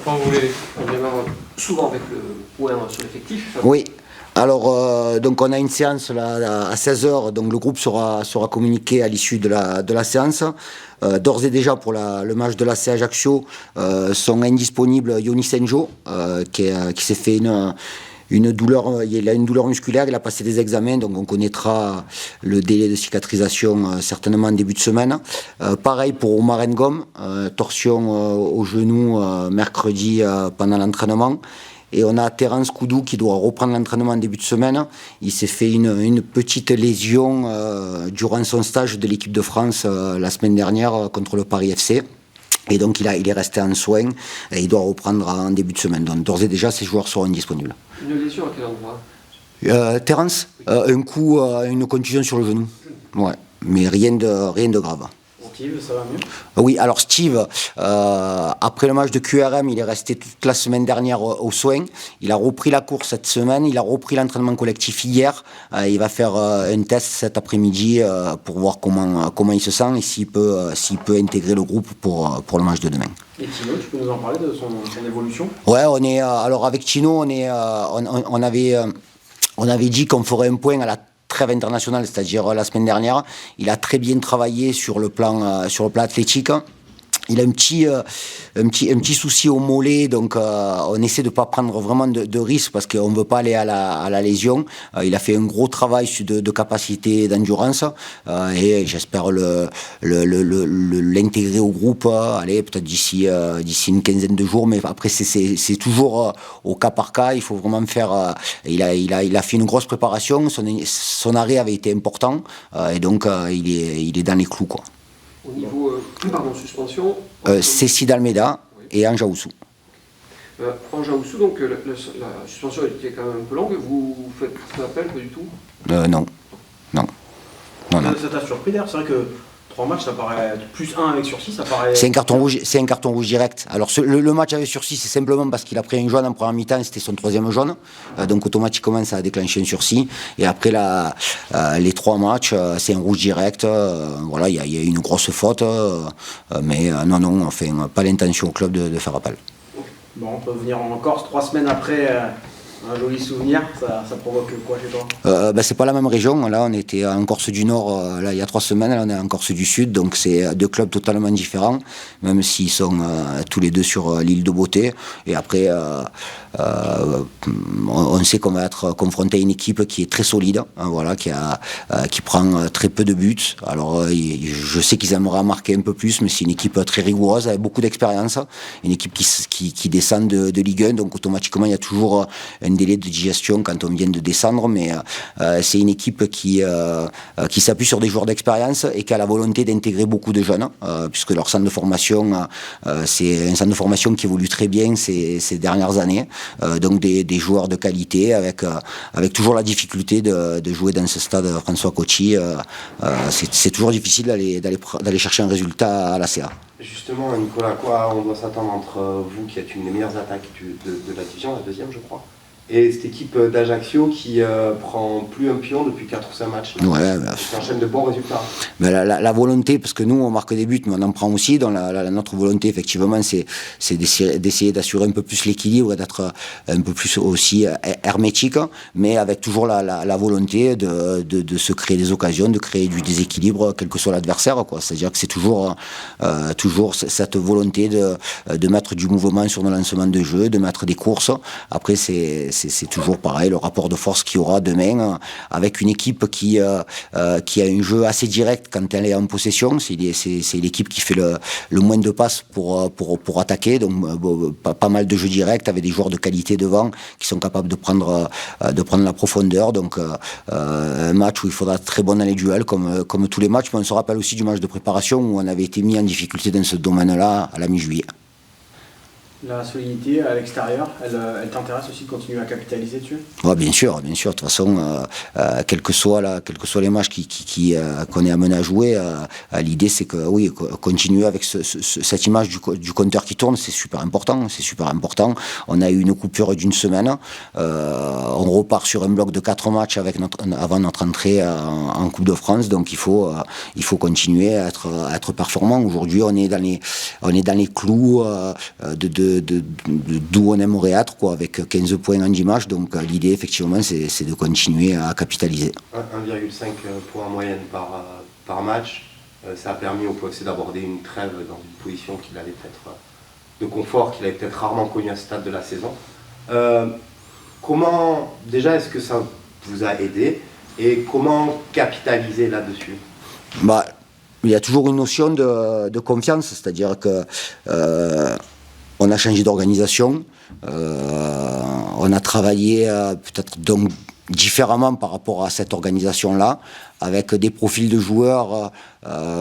Bertrand, vous voulez évidemment souvent avec le point sur l'effectif. Oui. Alors, donc on a une séance là, à 16h, donc le groupe sera communiqué à l'issue de la séance. D'ores et déjà pour le match de l'AC Ajaccio sont indisponibles Yoni Senjo, qui s'est fait une douleur, il a une douleur musculaire, il a passé des examens, donc on connaîtra le délai de cicatrisation certainement en début de semaine. Pareil pour Omar Ngom, torsion au genou mercredi pendant l'entraînement. Et on a Terence Koudou qui doit reprendre l'entraînement en début de semaine. Il s'est fait une petite lésion durant son stage de l'équipe de France la semaine dernière contre le Paris FC. Et donc il est resté en soins et il doit reprendre en début de semaine. Donc d'ores et déjà, ces joueurs seront indisponibles. Une lésion à quel endroit Terence, un coup, une contusion sur le genou. Ouais, mais rien de grave. Steve, ça va mieux ? Oui, alors Steve, après le match de QRM, il est resté toute la semaine dernière aux soins. Il a repris la course cette semaine, il a repris l'entraînement collectif hier. Il va faire un test cet après-midi pour voir comment il se sent et s'il peut intégrer le groupe pour le match de demain. Et Tino, tu peux nous en parler de son évolution ? Ouais, alors avec Tino, on avait dit qu'on ferait un point à la trêve internationale, c'est-à-dire la semaine dernière. Il a très bien travaillé sur le plan athlétique. Il a un petit souci au mollet, donc on essaie de ne pas prendre vraiment de risques parce qu'on ne veut pas aller à la lésion. Il a fait un gros travail de capacité d'endurance et j'espère l'intégrer au groupe, peut-être d'ici une quinzaine de jours, mais après c'est toujours au cas par cas. Il faut vraiment faire. Il a fait une grosse préparation, son arrêt avait été important et donc il est dans les clous, quoi. Au niveau suspension c'est Sid Almeida et Anja Oussou. Anja Oussou, donc la suspension était quand même un peu longue. Vous faites appel, pas du tout Non. Ça t'a surpris d'ailleurs, c'est vrai que 3 matchs, ça paraît plus 1 avec sursis, ça paraît. C'est un carton rouge direct. Alors le match avec sursis, c'est simplement parce qu'il a pris un jaune en première mi-temps, c'était son 3e jaune. Donc automatiquement, ça a déclenché un sursis. Et après les 3 matchs, c'est un rouge direct. Voilà, il y a une grosse faute. Mais non, enfin, pas l'intention au club de faire appel. Bon, on peut venir en Corse 3 semaines après. Un joli souvenir, ça provoque quoi chez toi C'est pas la même région. Là, on était en Corse du Nord il y a 3 semaines. Là, on est en Corse du Sud. Donc, c'est 2 clubs totalement différents, même s'ils sont tous les deux sur l'île de Beauté. Et après, on sait qu'on va être confronté à une équipe qui est très solide, voilà, qui prend très peu de buts. Alors, je sais qu'ils aimeraient marquer un peu plus, mais c'est une équipe très rigoureuse, avec beaucoup d'expérience. Une équipe qui descend de Ligue 1. Donc, automatiquement, il y a toujours un délai de digestion quand on vient de descendre, mais c'est une équipe qui s'appuie sur des joueurs d'expérience et qui a la volonté d'intégrer beaucoup de jeunes, puisque leur centre de formation, c'est un centre de formation qui évolue très bien ces dernières années, donc des joueurs de qualité avec toujours la difficulté de jouer dans ce stade François Cocchi. C'est toujours difficile d'aller chercher un résultat à la CA. Justement, Nicolas, à quoi on doit s'attendre entre vous, qui êtes une des meilleures attaques de la division, la 2e, je crois, et cette équipe d'Ajaccio qui prend plus un pion depuis 4 ou 5 matchs. Ouais, qui enchaîne de bons résultats. Mais la volonté, parce que nous on marque des buts, mais on en prend aussi. Donc notre volonté, effectivement, c'est d'essayer d'assurer un peu plus l'équilibre et d'être un peu plus aussi hermétique, mais avec toujours la volonté de se créer des occasions, de créer du déséquilibre, quel que soit l'adversaire, quoi. C'est-à-dire que c'est toujours cette volonté de mettre du mouvement sur nos lancements de jeu, de mettre des courses. Après, c'est toujours pareil, le rapport de force qu'il y aura demain, avec une équipe qui a un jeu assez direct quand elle est en possession. C'est l'équipe qui fait le moins de passes pour attaquer, donc pas mal de jeux directs avec des joueurs de qualité devant qui sont capables de prendre la profondeur. Donc un match où il faudra être très bon dans les duels comme tous les matchs, mais on se rappelle aussi du match de préparation où on avait été mis en difficulté dans ce domaine-là à la mi-juillet. La solidité à l'extérieur, elle t'intéresse aussi de continuer à capitaliser dessus ? Ouais, bien sûr. De toute façon, quels que soient les matchs qu'on est amené à jouer, l'idée c'est que oui, continuer avec cette image du compteur qui tourne, c'est super important. On a eu une coupure d'une semaine. On repart sur un bloc de 4 matchs avant notre entrée en Coupe de France. Donc il faut continuer à être performant. Aujourd'hui, on est dans les clous d'où on aimerait être, quoi, avec 15 points en 10 matchs. Donc l'idée, effectivement, c'est de continuer à capitaliser. 1,5 points en moyenne par match. Ça a permis au POFC d'aborder une trêve dans une position qu'il avait peut-être de confort, qu'il avait peut-être rarement connu à ce stade de la saison. Comment, déjà, est-ce que ça vous a aidé et comment capitaliser là-dessus? Il y a toujours une notion de confiance, c'est-à-dire que on a changé d'organisation, on a travaillé peut-être donc différemment par rapport à cette organisation-là, avec des profils de joueurs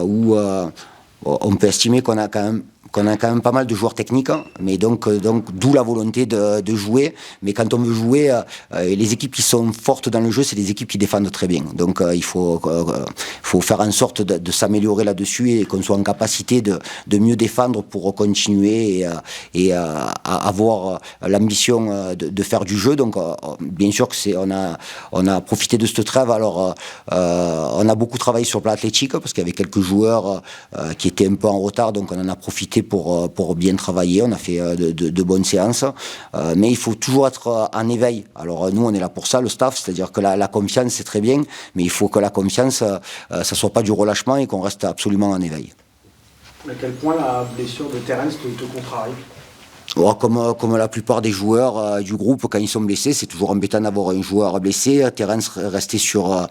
où on peut estimer qu'on a quand même pas mal de joueurs techniques, mais donc d'où la volonté de jouer. Mais quand on veut jouer, les équipes qui sont fortes dans le jeu, c'est des équipes qui défendent très bien. Donc il faut faire en sorte de s'améliorer là-dessus et qu'on soit en capacité de mieux défendre pour continuer et avoir l'ambition de faire du jeu. Donc bien sûr que on a profité de cette trêve. Alors on a beaucoup travaillé sur le plan athlétique parce qu'il y avait quelques joueurs qui étaient un peu en retard, donc on en a profité pour bien travailler. On a fait de bonnes séances, mais il faut toujours être en éveil. Alors nous, on est là pour ça, le staff, c'est-à-dire que la confiance, c'est très bien, mais il faut que la confiance, ça soit pas du relâchement et qu'on reste absolument en éveil. À quel point la blessure de Terence te contrarie? Comme la plupart des joueurs du groupe, quand ils sont blessés, c'est toujours embêtant d'avoir un joueur blessé. Terence restait sur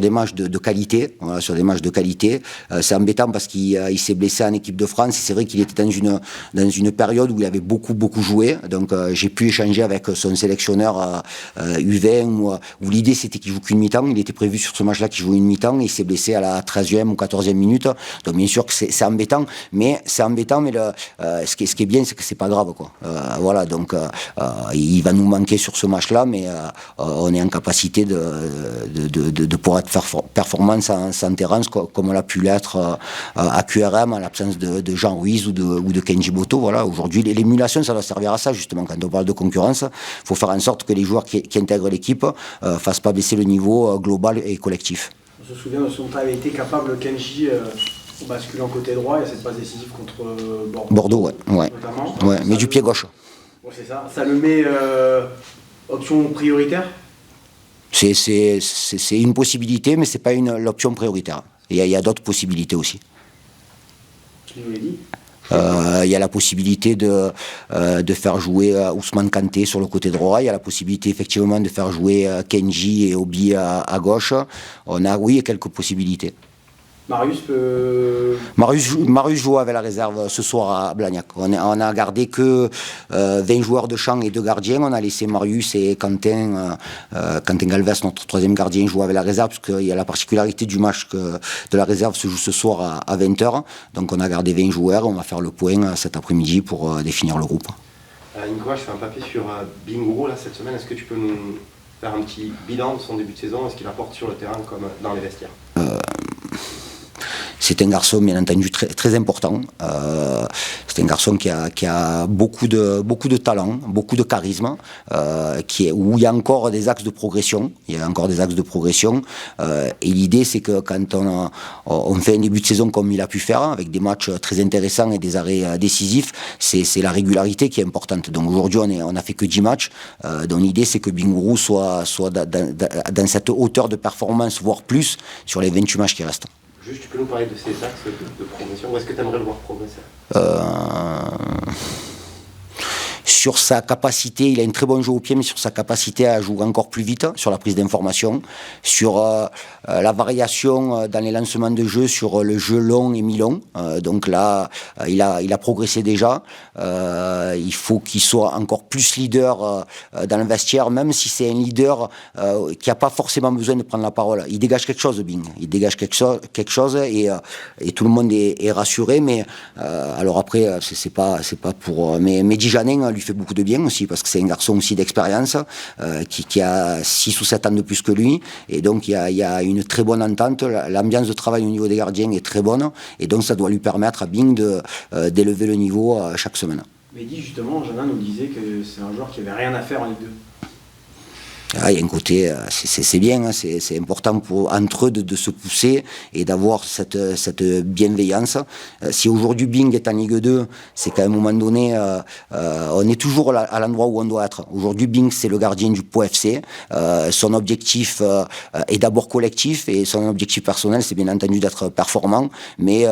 des matchs de qualité, voilà, sur des matchs de qualité. C'est embêtant parce qu'il s'est blessé en équipe de France. C'est vrai qu'il était dans une période où il avait beaucoup joué. Donc j'ai pu échanger avec son sélectionneur U20 où l'idée c'était qu'il joue qu'une mi-temps. Il était prévu sur ce match-là qu'il joue une mi-temps et il s'est blessé à la 13e ou 14e minute. Donc bien sûr que c'est embêtant, mais ce qui est bien, c'est que c'est pas grave. Voilà, donc il va nous manquer sur ce match-là, mais on est en capacité de pouvoir être performant sans Terence, comme on l'a pu l'être à QRM, en l'absence de Jean Ruiz ou de Kenji Boto. Voilà, aujourd'hui, l'émulation, ça doit servir à ça, justement. Quand on parle de concurrence, il faut faire en sorte que les joueurs qui intègrent l'équipe ne fassent pas baisser le niveau global et collectif. On se souvient de ce dont avait été capable Kenji en basculant côté droit. Il y a cette passe décisive contre Bordeaux, ouais. Notamment. Ouais, mais du pied gauche. Bon, c'est ça. Ça le met option prioritaire? C'est une possibilité, mais ce n'est pas l'option prioritaire. Il y a d'autres possibilités aussi. Tu nous l'as dit. Il y a la possibilité de faire jouer Ousmane Kanté sur le côté droit. Il y a la possibilité effectivement de faire jouer Kenji et Obi à gauche. On a, oui, quelques possibilités. Marius joue avec la réserve ce soir à Blagnac. On a gardé que 20 joueurs de champ et 2 gardiens. On a laissé Marius et Quentin Galvez, notre troisième gardien, jouer avec la réserve, parce qu'il y a la particularité du match de la réserve se joue ce soir à 20h. Donc on a gardé 20 joueurs. On va faire le point cet après-midi pour définir le groupe. Nicolas, je fais un papier sur Bingourou là, cette semaine. Est-ce que tu peux nous faire un petit bilan de son début de saison et ce qu'il apporte sur le terrain comme dans les vestiaires? C'est un garçon, bien entendu, très, très important. C'est un garçon qui a beaucoup de talent, beaucoup de charisme, où il y a encore des axes de progression. Et l'idée, c'est que quand on fait un début de saison comme il a pu faire, avec des matchs très intéressants et des arrêts décisifs, c'est la régularité qui est importante. Donc aujourd'hui, on a fait que 10 matchs. Donc l'idée, c'est que Bingourou soit dans cette hauteur de performance, voire plus, sur les 28 matchs qui restent. Juste, tu peux nous parler de ces axes de progression? Où est-ce que tu aimerais le voir progresser? Sur sa capacité, il a une très bonne jeu au pied, mais sur sa capacité à jouer encore plus vite, sur la prise d'information, sur la variation dans les lancements de jeu, sur le jeu long et mi-long. Donc là, il a progressé déjà. Il faut qu'il soit encore plus leader dans le vestiaire, même si c'est un leader qui n'a pas forcément besoin de prendre la parole. Il dégage quelque chose, Bing. Il dégage quelque chose et tout le monde est rassuré. Mais alors après, c'est pas pour. Mais Mehdi Janin lui fait beaucoup de bien aussi, parce que c'est un garçon aussi d'expérience qui a 6 ou 7 ans de plus que lui, et donc il y a une très bonne entente. L'ambiance de travail au niveau des gardiens est très bonne, et donc ça doit lui permettre à Bing d'élever le niveau chaque semaine. Mehdi, justement, Janin nous disait que c'est un joueur qui avait rien à faire en Ligue 2. Ah, il y a un côté, c'est bien, hein, c'est important entre eux de se pousser et d'avoir cette bienveillance. Si aujourd'hui Bing est en Ligue 2, c'est qu'à un moment donné, on est toujours à l'endroit où on doit être. Aujourd'hui, Bing, c'est le gardien du Pau FC. Son objectif est d'abord collectif et son objectif personnel, c'est bien entendu d'être performant. Mais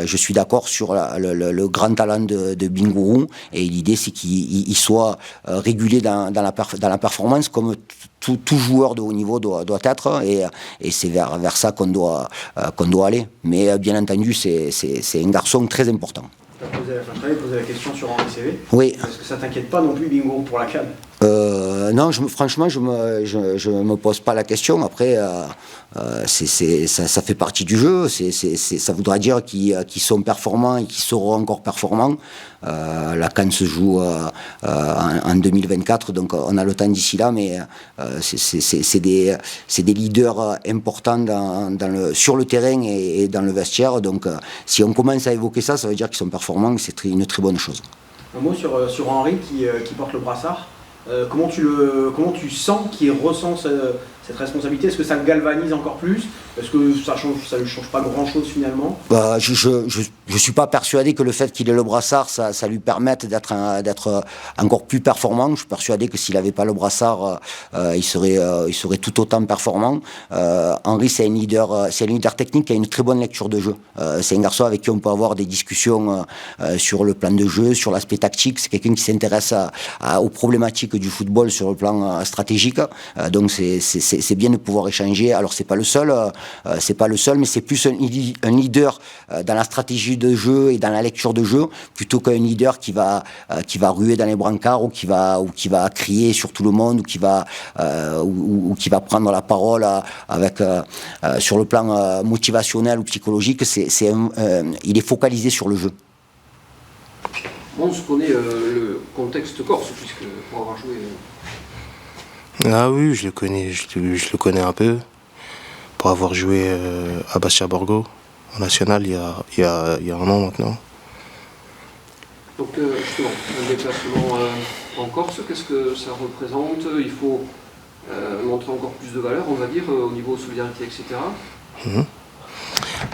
je suis d'accord sur le grand talent de Bingourou et l'idée, c'est qu'il soit régulé dans la performance comme tout joueur de haut niveau doit être, et c'est vers ça qu'on doit aller. Mais bien entendu, c'est un garçon très important. Tu as posé la question sur Henri CV. Oui. Est-ce que ça t'inquiète pas non plus, Bingo, pour la CAN? Non, franchement, je me pose pas la question. Après, ça fait partie du jeu. Ça voudra dire qu'ils sont performants et qu'ils seront encore performants. La CAN se joue en 2024, donc on a le temps d'ici là, mais c'est des leaders importants sur le terrain et dans le vestiaire. Donc, si on commence à évoquer ça, ça veut dire qu'ils sont performants. C'est une très bonne chose. Un mot sur Henri qui porte le brassard. Comment tu sens qu'il ressent cette responsabilité? Est-ce que ça le galvanise encore plus? Est-ce que ça ne change pas grand-chose finalement? Je suis pas persuadé que le fait qu'il ait le brassard, ça lui permette d'être encore plus performant. Je suis persuadé que s'il n'avait pas le brassard, il serait tout autant performant. Henri, c'est un leader technique qui a une très bonne lecture de jeu. C'est un garçon avec qui on peut avoir des discussions sur le plan de jeu, sur l'aspect tactique. C'est quelqu'un qui s'intéresse aux problématiques du football sur le plan stratégique. Donc c'est bien de pouvoir échanger. Alors c'est pas le seul, mais c'est plus un leader dans la stratégie de jeu et dans la lecture de jeu, plutôt qu'un leader qui va ruer dans les brancards ou qui va crier sur tout le monde ou qui va prendre la parole sur le plan motivationnel ou psychologique. Il est focalisé sur le jeu. On se connaît le contexte corse, puisque pour avoir joué... Ah oui, je le connais un peu. Pour avoir joué à Bastia Borgo, en national, il y a un an maintenant. Donc justement, un déplacement en Corse, qu'est-ce que ça représente? Il faut montrer encore plus de valeur, on va dire, au niveau solidarité, etc.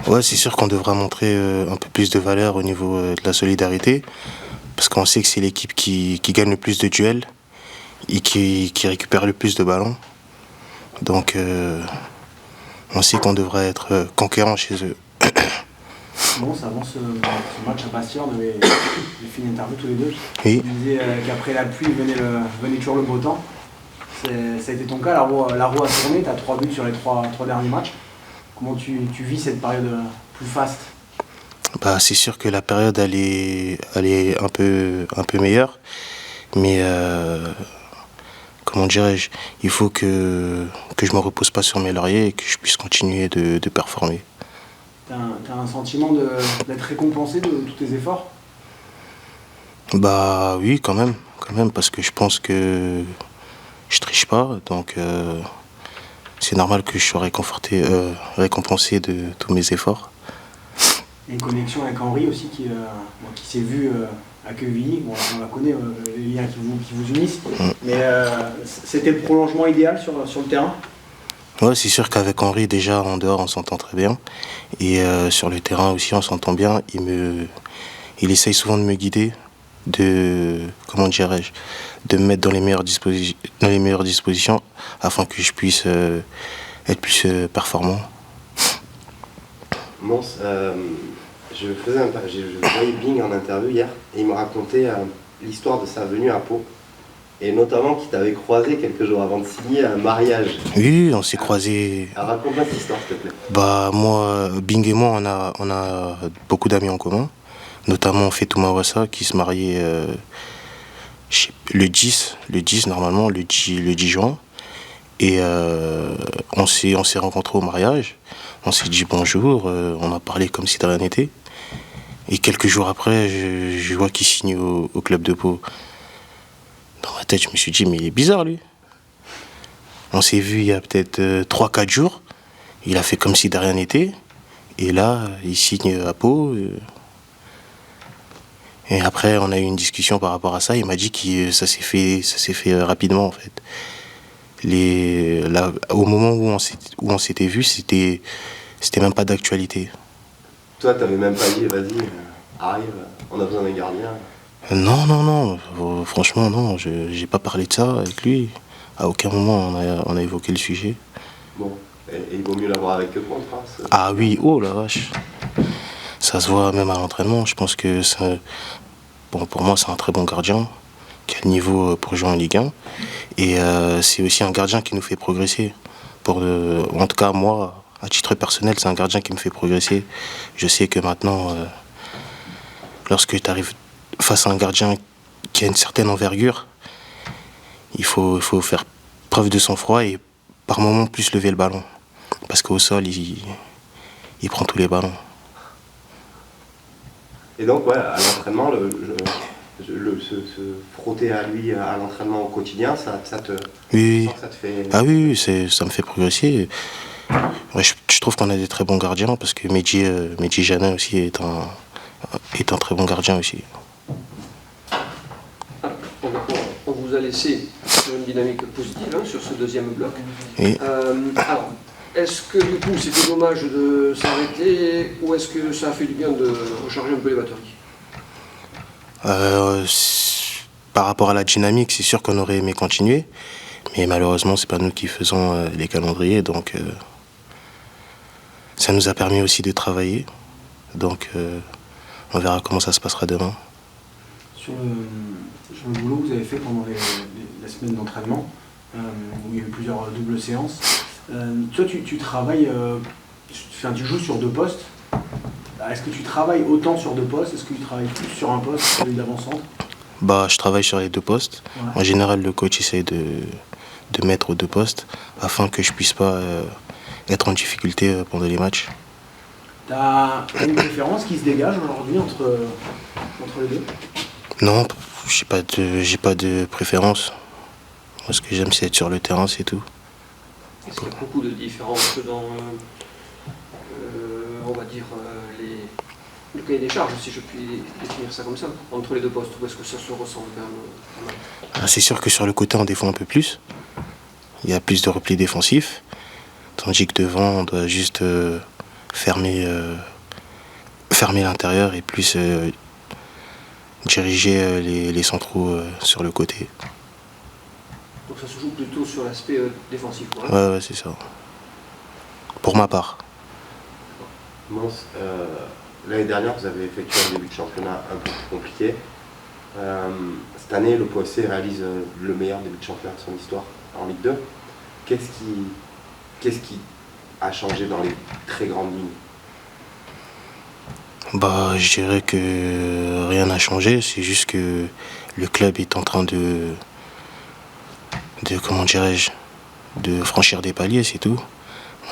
Ouais, c'est sûr qu'on devra montrer un peu plus de valeur au niveau de la solidarité, parce qu'on sait que c'est l'équipe qui gagne le plus de duels et qui récupère le plus de ballons. Donc on sait qu'on devrait être conquérant chez eux. Bon, avant ce match à Bastia, on avait fait une interview tous les deux. Oui. On disait qu'après la pluie venait toujours le beau temps. Ça a été ton cas, la roue a tourné, tu as 3 buts sur les 3 derniers matchs. Comment tu vis cette période plus faste? C'est sûr que la période elle est un peu meilleure, mais comment dirais-je, il faut que je me repose pas sur mes lauriers et que je puisse continuer de performer. T'as un sentiment d'être récompensé de tous tes efforts? Oui, quand même, parce que je pense que je triche pas, donc c'est normal que je sois récompensé de tous mes efforts. Il y a une connexion avec Henri aussi qui s'est vu à Quevilly. Bon, on la connaît, les liens qui vous unissent. Mais c'était le prolongement idéal sur le terrain? Ouais, c'est sûr qu'avec Henri, déjà en dehors, on s'entend très bien. Et sur le terrain aussi, on s'entend bien. Il essaye souvent de me guider, de me mettre dans les meilleures dispositions afin que je puisse être plus performant. Mons, je voyais Bing en interview hier et il me racontait l'histoire de sa venue à Pau. Et notamment qu'il t'avait croisé quelques jours avant de signer un mariage. Oui, on s'est croisés. Alors raconte-moi cette histoire, s'il te plaît. Moi, Bing et moi, on a beaucoup d'amis en commun. Notamment Fetou Mawassa qui se mariait le 10 normalement, le 10 juin. Et on s'est rencontrés au mariage. On s'est dit bonjour, on a parlé comme si de rien n'était. Et quelques jours après, je vois qu'il signe au club de Pau. Dans ma tête, je me suis dit, mais il est bizarre, lui. On s'est vu il y a peut-être 3-4 jours. Il a fait comme si de rien n'était. Et là, il signe à Pau. Et après, on a eu une discussion par rapport à ça. Il m'a dit que ça s'est fait rapidement, en fait. au moment où on s'était vu, c'était même pas d'actualité. Toi, t'avais même pas dit, vas-y, arrive, on a besoin d'un gardien. Non, franchement non, j'ai pas parlé de ça avec lui. À aucun moment on a évoqué le sujet. Bon, et il vaut mieux l'avoir avec eux contre. Hein, Ah oui, oh la vache. Ça se voit même à l'entraînement. Je pense que pour moi c'est un très bon gardien qui a le niveau pour jouer en Ligue 1. Et c'est aussi un gardien qui nous fait progresser. En tout cas moi, à titre personnel, c'est un gardien qui me fait progresser. Je sais que maintenant, lorsque tu arrives face à un gardien qui a une certaine envergure, il faut faire preuve de sang-froid et par moments plus lever le ballon. Parce qu'au sol, il prend tous les ballons. Et donc, ouais, à l'entraînement, se frotter à lui à l'entraînement au quotidien, ça te, Oui. ça te fait... Ah oui, ça me fait progresser. Ouais, je trouve qu'on a des très bons gardiens parce que Mehdi Janin aussi est un très bon gardien aussi. On vous a laissé sur une dynamique positive hein, sur ce deuxième bloc. Oui. Alors, est-ce que du coup c'était dommage de s'arrêter ou est-ce que ça a fait du bien de recharger un peu les batteries? Par rapport à la dynamique, c'est sûr qu'on aurait aimé continuer, mais malheureusement, c'est pas nous qui faisons les calendriers, donc ça nous a permis aussi de travailler. Donc on verra comment ça se passera demain. Sur le boulot que vous avez fait pendant la semaine d'entraînement, où il y a eu plusieurs doubles séances, toi tu travailles, tu joues sur deux postes. Est-ce que tu travailles autant sur deux postes? Est-ce que tu travailles plus sur un poste, celui d'avant-centre? Je travaille sur les deux postes. Ouais. En général, le coach essaie de mettre aux deux postes afin que je puisse pas être en difficulté pendant les matchs. T'as une préférence qui se dégage aujourd'hui entre les deux? Non, j'ai pas de préférence. Moi, ce que j'aime, c'est être sur le terrain, c'est tout. Est-ce qu'il y a beaucoup de différences dans, on va dire, le cahier des charges, si je puis définir ça comme ça, entre les deux postes, ou est-ce que ça se ressemble quand même? C'est sûr que sur le côté, on défend un peu plus. Il y a plus de replis défensifs, tandis que devant, on doit juste fermer l'intérieur et plus diriger les centraux sur le côté. Donc ça se joue plutôt sur l'aspect défensif, quoi. Ouais, c'est ça. Pour ma part. Bon, l'année dernière, vous avez effectué un début de championnat un peu plus compliqué. Cette année, le POSC réalise le meilleur début de championnat de son histoire en Ligue 2. Qu'est-ce qui a changé dans les très grandes lignes? Je dirais que rien n'a changé, c'est juste que le club est en train de comment dirais-je, de franchir des paliers, c'est tout.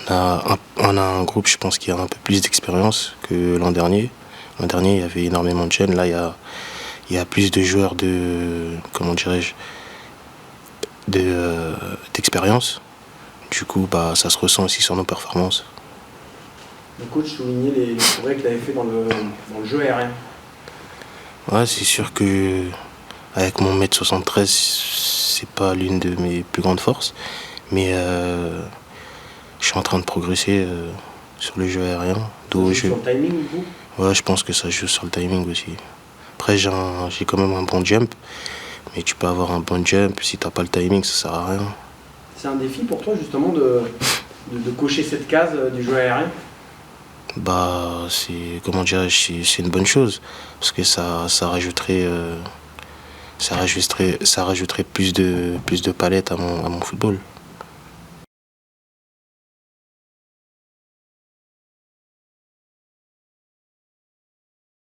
On a un groupe, je pense, qui a un peu plus d'expérience que l'an dernier. L'an dernier, il y avait énormément de jeunes. Là, il y a plus de joueurs d'expérience. Du coup, ça se ressent aussi sur nos performances. Le coach soulignait les progrès que tu avais fait dans le jeu aérien. Ouais, c'est sûr que avec mon 1m73, c'est pas l'une de mes plus grandes forces. Mais je suis en train de progresser sur le jeu aérien. Ça joue sur le timing du coup? Ouais, je pense que ça joue sur le timing aussi. Après, j'ai quand même un bon jump. Mais tu peux avoir un bon jump, si t'as pas le timing, ça sert à rien. C'est un défi pour toi justement de cocher cette case du jeu aérien? C'est une bonne chose. Parce que ça rajouterait plus de palettes à mon football.